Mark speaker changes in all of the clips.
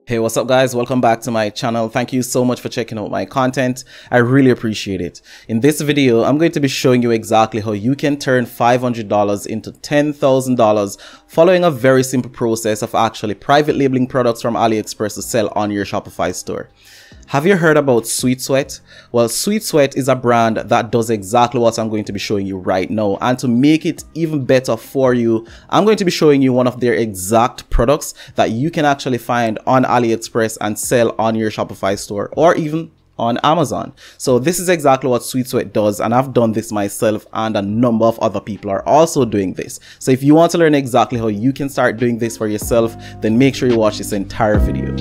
Speaker 1: Hey, what's up guys? Welcome back to my channel. Thank you so much for checking out my content. I really appreciate it. In this video, I'm going to be showing you exactly how you can turn $500 into $10,000 following a very simple process of actually private labeling products from AliExpress to sell on your Shopify store. Have you heard about Sweet Sweat? Well, Sweet Sweat is a brand that does exactly what I'm going to be showing you right now. And to make it even better for you, I'm going to be showing you one of their exact products that you can actually find on AliExpress and sell on your Shopify store or even on Amazon. So this is exactly what Sweet Sweat does, and I've done this myself, and a number of other people are also doing this. So if you want to learn exactly how you can start doing this for yourself, then make sure you watch this entire video.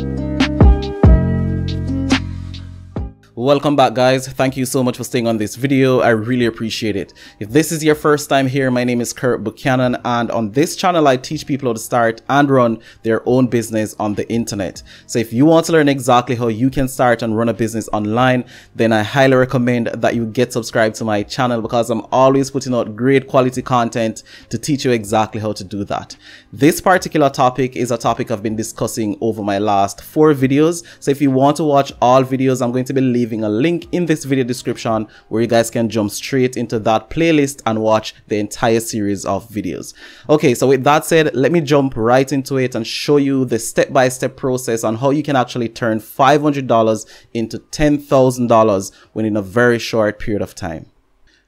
Speaker 1: Welcome back guys. Thank you so much for staying on this video. I really appreciate it. If this is your first time here, my name is Kirk Buchanan, and on this channel I teach people how to start and run their own business on the internet. So if you want to learn exactly how you can start and run a business online, then I highly recommend that you get subscribed to my channel, because I'm always putting out great quality content to teach you exactly how to do that. This particular topic is a topic I've been discussing over my last 4 videos. So if you want to watch all videos, I'm going to be leaving a link in this video description where you guys can jump straight into that playlist and watch the entire series of videos. Okay, so with that said, let me jump right into it and show you the step-by-step process on how you can actually turn $500 into $10,000 within a very short period of time.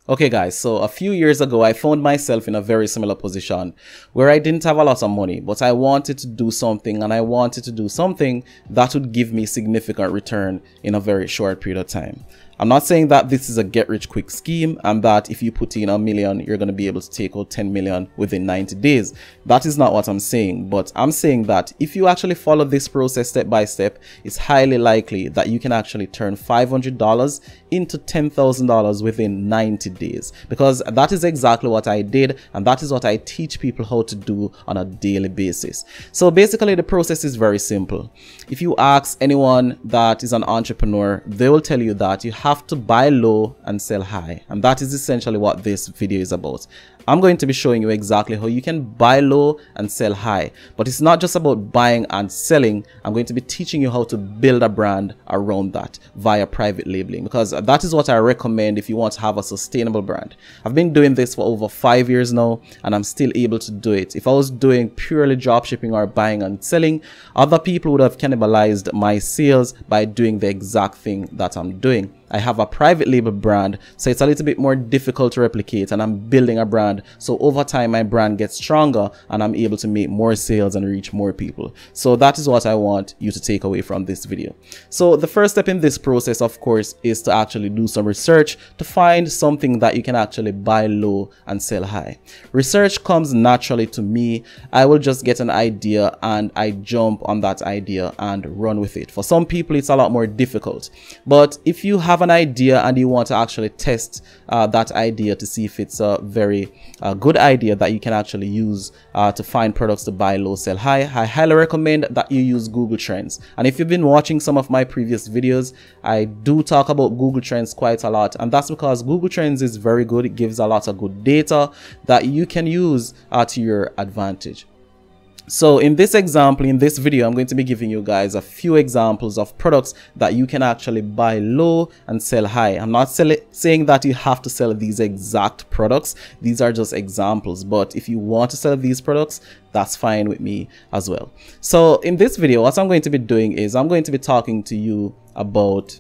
Speaker 1: Okay guys, so a few years ago I found myself in a very similar position where I didn't have a lot of money, but I wanted to do something, and I wanted to do something that would give me significant return in a very short period of time. I'm not saying that this is a get-rich-quick scheme and that if you put in $1 million, you're going to be able to take out 10 million within 90 days. That is not what I'm saying, but I'm saying that if you actually follow this process step by step, it's highly likely that you can actually turn $500 into $10,000 within 90 days, because that is exactly what I did, and that is what I teach people how to do on a daily basis. So basically the process is very simple. If you ask anyone that is an entrepreneur, they will tell you that you have to buy low and sell high, and that is essentially what this video is about. I'm going to be showing you exactly how you can buy low and sell high, but it's not just about buying and selling. I'm going to be teaching you how to build a brand around that via private labeling, because that is what I recommend if you want to have a sustainable brand. I've been doing this for over 5 years now, and I'm still able to do it. If I was doing purely dropshipping or buying and selling, other people would have cannibalized my sales by doing the exact thing that I'm doing. I have a private label brand, so it's a little bit more difficult to replicate, and I'm building a brand, so over time my brand gets stronger and I'm able to make more sales and reach more people. So that is what I want you to take away from this video. So the first step in this process, of course, is to actually do some research to find something that you can actually buy low and sell high. Research comes naturally to me. I will just get an idea and I jump on that idea and run with it. For some people it's a lot more difficult, but if you have an idea and you want to actually test that idea to see if it's a very good idea that you can actually use to find products to buy low, sell high, I highly recommend that you use Google Trends. And if you've been watching some of my previous videos, I do talk about Google Trends quite a lot, and that's because Google Trends is very good. It gives a lot of good data that you can use to your advantage. So in this example, in this video, I'm going to be giving you guys a few examples of products that you can actually buy low and sell high. I'm not saying that you have to sell these exact products. These are just examples, but if you want to sell these products, that's fine with me as well. So in this video, what I'm going to be doing is I'm going to be talking to you about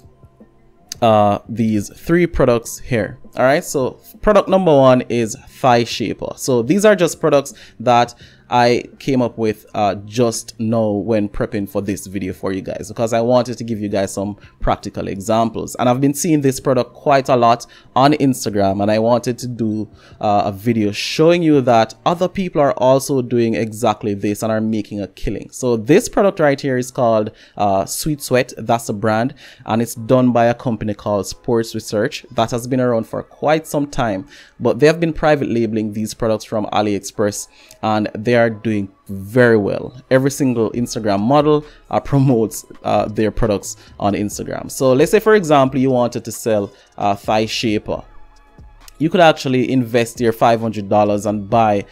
Speaker 1: these 3 products here. All right, so product number 1 is Thigh Shaper. So these are just products that I came up with just now when prepping for this video for you guys, because I wanted to give you guys some practical examples, and I've been seeing this product quite a lot on Instagram, and I wanted to do a video showing you that other people are also doing exactly this and are making a killing. So this product right here is called Sweet Sweat. That's a brand, and it's done by a company called Sports Research that has been around for quite some time, but they have been private labeling these products from AliExpress, and they are doing very well. Every single Instagram model promotes their products on Instagram. So let's say, for example, you wanted to sell Thigh Shaper. you could actually invest your $500 and buy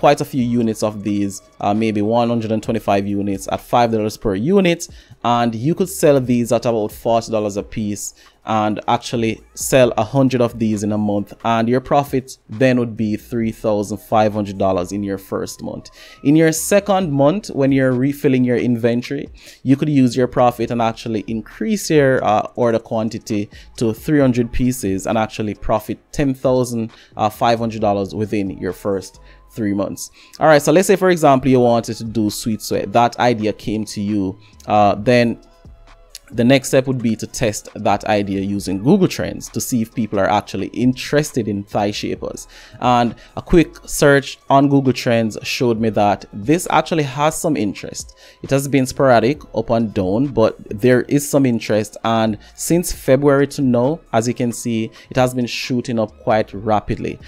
Speaker 1: quite a few units of these, maybe 125 units at $5 per unit, and you could sell these at about $40 a piece and actually sell 100 of these in a month, and your profit then would be $3,500 in your first month. In your second month, when you're refilling your inventory, you could use your profit and actually increase your order quantity to 300 pieces and actually profit $10,500 within your first 3 months. All right, so let's say for example you wanted to do Sweet Sweat, that idea came to you, then the next step would be to test that idea using Google Trends to see if people are actually interested in thigh shapers. And a quick search on Google Trends showed me that this actually has some interest. It has been sporadic, up and down, but there is some interest, and since February to now, as you can see, it has been shooting up quite rapidly.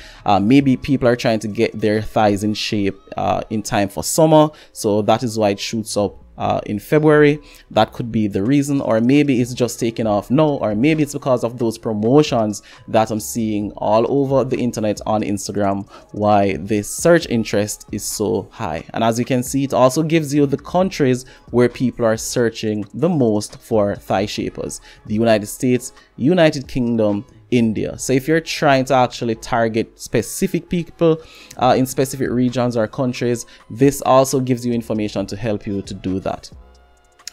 Speaker 1: Maybe people are trying to get their thighs in shape in time for summer, so that is why it shoots up in February. That could be the reason, or maybe it's just taking off now, or maybe it's because of those promotions that I'm seeing all over the internet on Instagram, why this search interest is so high. And as you can see, it also gives you the countries where people are searching the most for thigh shapers: the United States, United Kingdom, India. So if you're trying to actually target specific people in specific regions or countries, this also gives you information to help you to do that.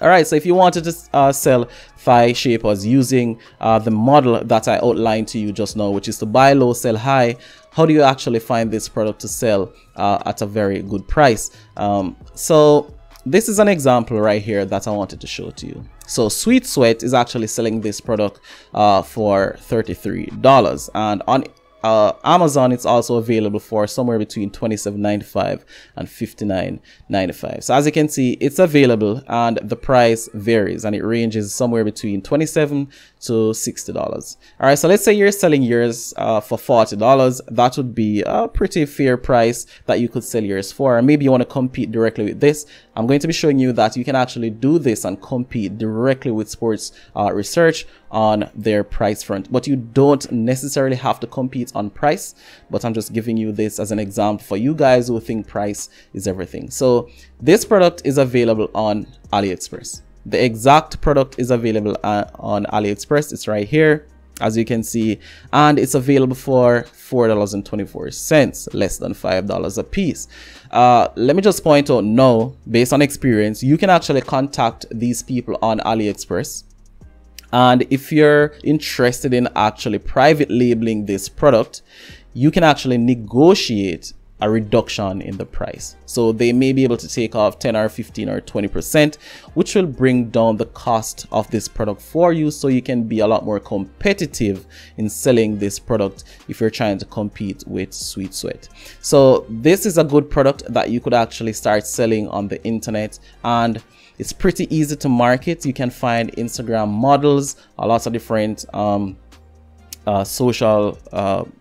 Speaker 1: All right, so if you wanted to sell thigh shapers using the model that I outlined to you just now, which is to buy low, sell high, how do you actually find this product to sell at a very good price? So this is an example right here that I wanted to show to you. So Sweet Sweat is actually selling this product for $33, and on Amazon it's also available for somewhere between $27.95 and $59.95. So as you can see, it's available and the price varies, and it ranges somewhere between $27 to $60. All right, so let's say you're selling yours for $40. That would be a pretty fair price that you could sell yours for. Maybe you want to compete directly with this. I'm going to be showing you that you can actually do this and compete directly with Sports Research on their price front, but you don't necessarily have to compete on price. But I'm just giving you this as an example for you guys who think price is everything. So this product is available on AliExpress. The exact product is available on AliExpress. It's right here, as you can see, and it's available for $4.24, less than $5 a piece. Let me just point out now, based on experience, you can actually contact these people on AliExpress, and if you're interested in actually private labeling this product, you can actually negotiate a reduction in the price. So they may be able to take off 10 or 15 or 20%, which will bring down the cost of this product for you, so you can be a lot more competitive in selling this product if you're trying to compete with Sweet Sweat. So this is a good product that you could actually start selling on the internet, and it's pretty easy to market. You can find Instagram models, a lot of different social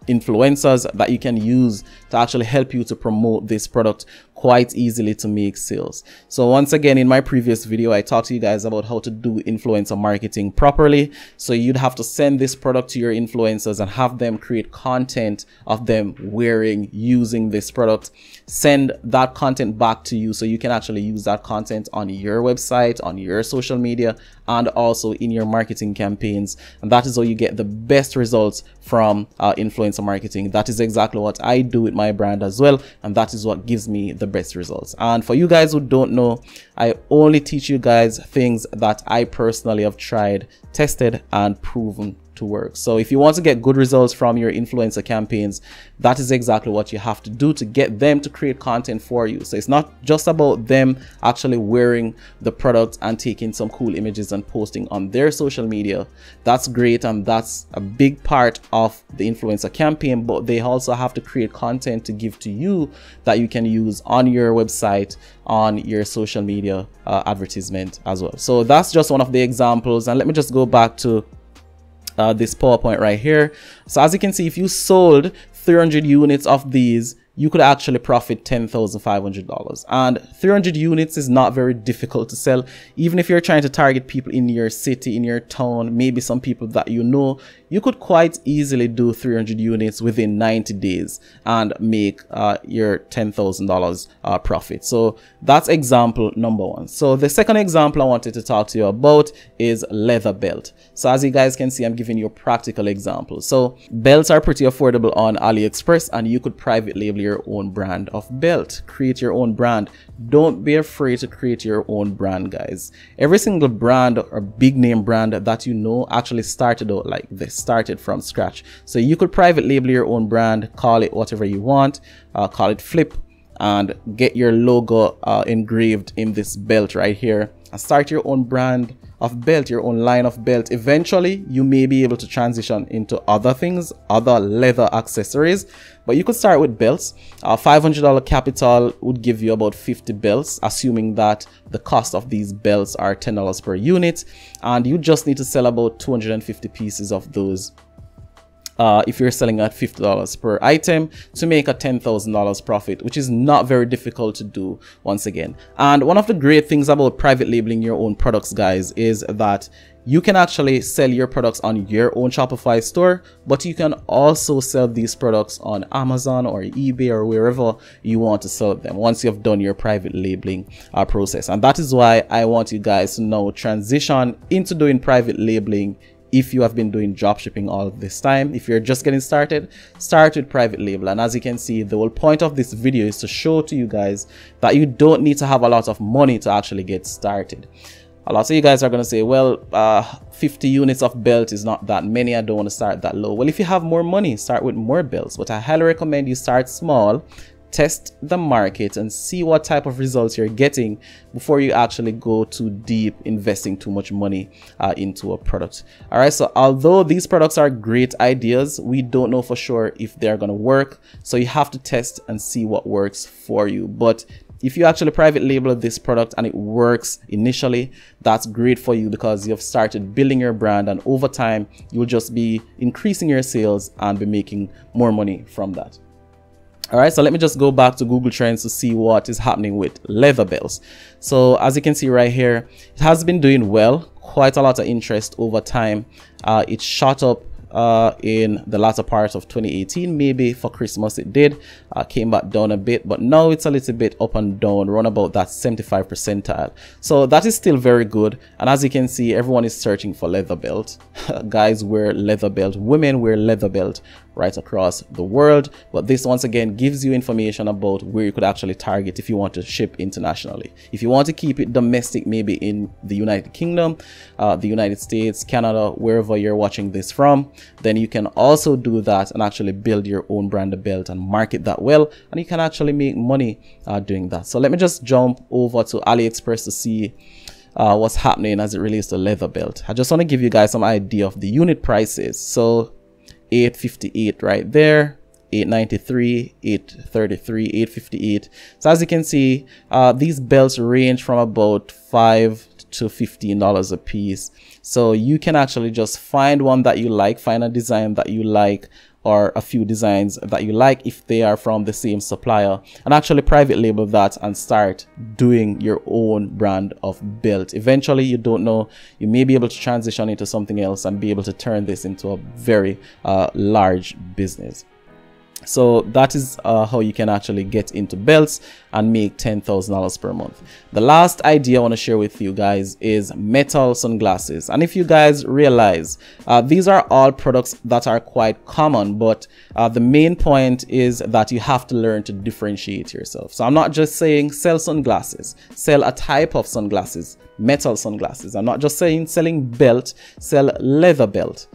Speaker 1: influencers that you can use to actually help you to promote this product quite easily to make sales. So once again, in my previous video, I talked to you guys about how to do influencer marketing properly. So you'd have to send this product to your influencers and have them create content of them wearing, using this product, send that content back to you so you can actually use that content on your website, on your social media, and also in your marketing campaigns. And that is how you get the best results from influencer marketing. That is exactly what I do with my brand as well, and that is what gives me the best results. And for you guys who don't know, I only teach you guys things that I personally have tried, tested, and proven to work. So if you want to get good results from your influencer campaigns, that is exactly what you have to do to get them to create content for you. So it's not just about them actually wearing the product and taking some cool images and posting on their social media. That's great, and that's a big part of the influencer campaign, but they also have to create content to give to you that you can use on your website, on your social media advertisement as well. So that's just one of the examples. And let me just go back to this PowerPoint right here. So as you can see, if you sold 300 units of these, you could actually profit $10,500. And 300 units is not very difficult to sell. Even if you're trying to target people in your city, in your town, maybe some people that you know, you could quite easily do 300 units within 90 days and make your $10,000 profit. So that's example number one. So the second example I wanted to talk to you about is leather belt. So as you guys can see, I'm giving you a practical example. So belts are pretty affordable on AliExpress, and you could private label your own brand of belt. Create your own brand. Don't be afraid to create your own brand, guys. Every single brand or big name brand that you know actually started out like this, started from scratch. So you could private label your own brand, call it whatever you want, call it Flip, and get your logo engraved in this belt right here, and start your own brand of belt, your own line of belt. Eventually you may be able to transition into other things, other leather accessories, but you could start with belts. $500 capital would give you about 50 belts, assuming that the cost of these belts are $10 per unit, and you just need to sell about 250 pieces of those if you're selling at $50 per item to make a $10,000 profit, which is not very difficult to do once again. And one of the great things about private labeling your own products, guys, is that you can actually sell your products on your own Shopify store, but you can also sell these products on Amazon or eBay or wherever you want to sell them once you've done your private labeling process. And that is why I want you guys to now transition into doing private labeling. If you have been doing drop shipping all of this time, if you're just getting started, start with private label. And as you can see, the whole point of this video is to show to you guys that you don't need to have a lot of money to actually get started. A lot of you guys are going to say, well, 50 units of belt is not that many. I don't want to start that low. Well, if you have more money, start with more belts. But I highly recommend you start small, test the market, and see what type of results you're getting before you actually go too deep, investing too much money into a product. All right, so although these products are great ideas, we don't know for sure if they're going to work. So you have to test and see what works for you. But if you actually private label this product and it works initially, that's great for you because you've started building your brand, and over time you'll just be increasing your sales and be making more money from that. All right, so let me just go back to Google Trends to see what is happening with leather belts. So as you can see right here, it has been doing well, quite a lot of interest over time. It shot up in the latter part of 2018, maybe for Christmas it did, came back down a bit, but now it's a little bit up and down, run about that 75 percentile. So that is still very good. And as you can see, everyone is searching for leather belt. Guys wear leather belt, women wear leather belt right across the world. But this once again gives you information about where you could actually target if you want to ship internationally. If you want to keep it domestic, maybe in the United Kingdom, the United States, Canada, wherever you're watching this from, then you can also do that and actually build your own brand of belt and market that well, and you can actually make money doing that. So let me just jump over to AliExpress to see what's happening as it relates to leather belt. I just want to give you guys some idea of the unit prices. So $858 right there, $893, $833, $858. So as you can see, these belts range from about $5 to $15 a piece. So you can actually just find one that you like, find a design that you like, or a few designs that you like if they are from the same supplier, and actually private label that and start doing your own brand of belt. Eventually, you don't know, you may be able to transition into something else and be able to turn this into a very large business. So that is how you can actually get into belts and make $10,000 per month. The last idea I want to share with you guys is metal sunglasses. And if you guys realize, these are all products that are quite common, but the main point is that you have to learn to differentiate yourself. So I'm not just saying sell sunglasses, sell a type of sunglasses, metal sunglasses. I'm not just saying selling belt, sell leather belt.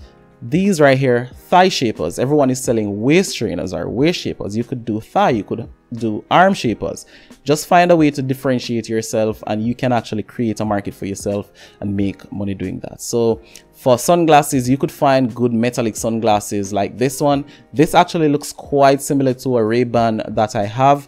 Speaker 1: These right here, thigh shapers. Everyone is selling waist trainers or waist shapers. You could do thigh, you could do arm shapers. Just find a way to differentiate yourself, and you can actually create a market for yourself and make money doing that. So for sunglasses, you could find good metallic sunglasses like this one. This actually looks quite similar to a Ray-Ban that I have,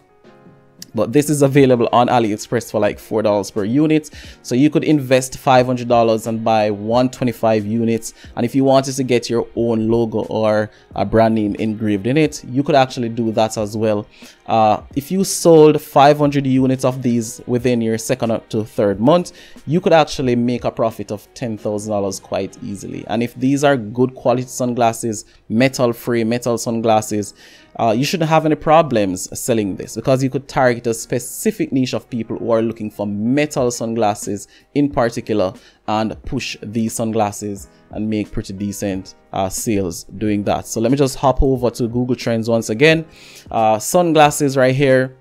Speaker 1: but this is available on AliExpress for like $4 per unit. So you could invest $500 and buy 125 units. And if you wanted to get your own logo or a brand name engraved in it, you could actually do that as well. If you sold 500 units of these within your second to third month, you could actually make a profit of $10,000 quite easily. And if these are good quality sunglasses, metal-free metal sunglasses, you shouldn't have any problems selling this, because you could target a specific niche of people who are looking for metal sunglasses in particular and push these sunglasses and make pretty decent sales doing that. So let me just hop over to Google Trends once again. Sunglasses right here,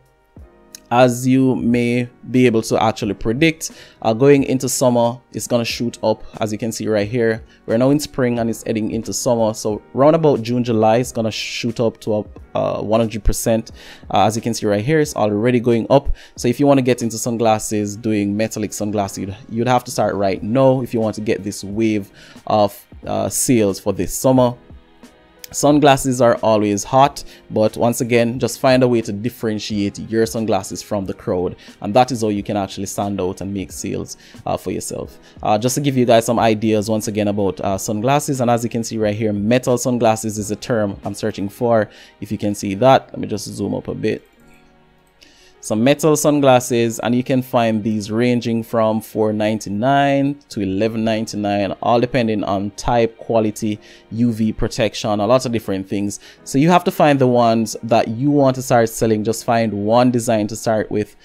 Speaker 1: as you may be able to actually predict, going into summer, it's going to shoot up. As you can see right here, we're now in spring and it's heading into summer. So around about June, July, it's going to shoot up to 100%. As you can see right here, it's already going up. So if you want to get into sunglasses, doing metallic sunglasses, you'd have to start right now if you want to get this wave of sales for this summer. Sunglasses are always hot, but once again, just find a way to differentiate your sunglasses from the crowd, and that is how you can actually stand out and make sales for yourself. Just to give you guys some ideas once again about sunglasses, and as you can see right here, metal sunglasses is a term I'm searching for. If you can see that, let me just zoom up a bit. Some metal sunglasses, and you can find these ranging from $4.99 to $11.99, all depending on type, quality, UV protection, a lot of different things. So you have to find the ones that you want to start selling. Just find one design to start with,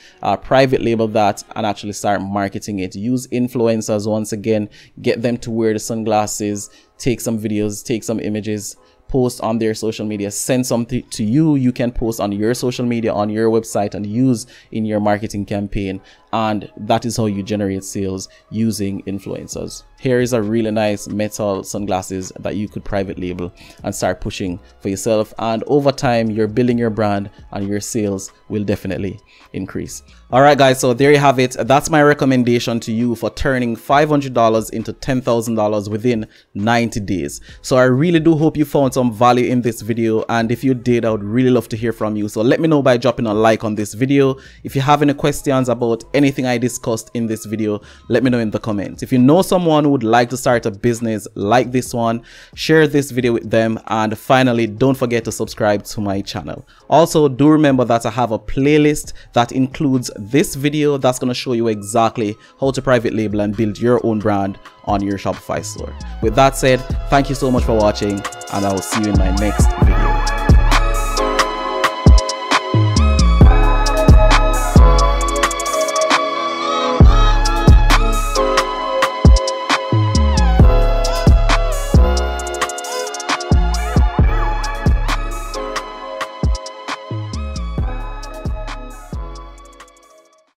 Speaker 1: private label that, and actually start marketing it. Use influencers once again, get them to wear the sunglasses, take some videos, take some images, post on their social media, send something to you. You can post on your social media, on your website, and use in your marketing campaign. And that is how you generate sales using influencers. Here is a really nice metal sunglasses that you could private label and start pushing for yourself. And over time, you're building your brand and your sales will definitely increase. All right, guys, so there you have it. That's my recommendation to you for turning $500 into $10,000 within 90 days. So I really do hope you found some value in this video. And if you did, I would really love to hear from you. So let me know by dropping a like on this video. If you have any questions about anything I discussed in this video, let me know in the comments. If you know someone who would like to start a business like this one, share this video with them. And finally, don't forget to subscribe to my channel. Also, do remember that I have a playlist that includes this video that's going to show you exactly how to private label and build your own brand on your Shopify store. With that said, thank you so much for watching, and I will see you in my next video.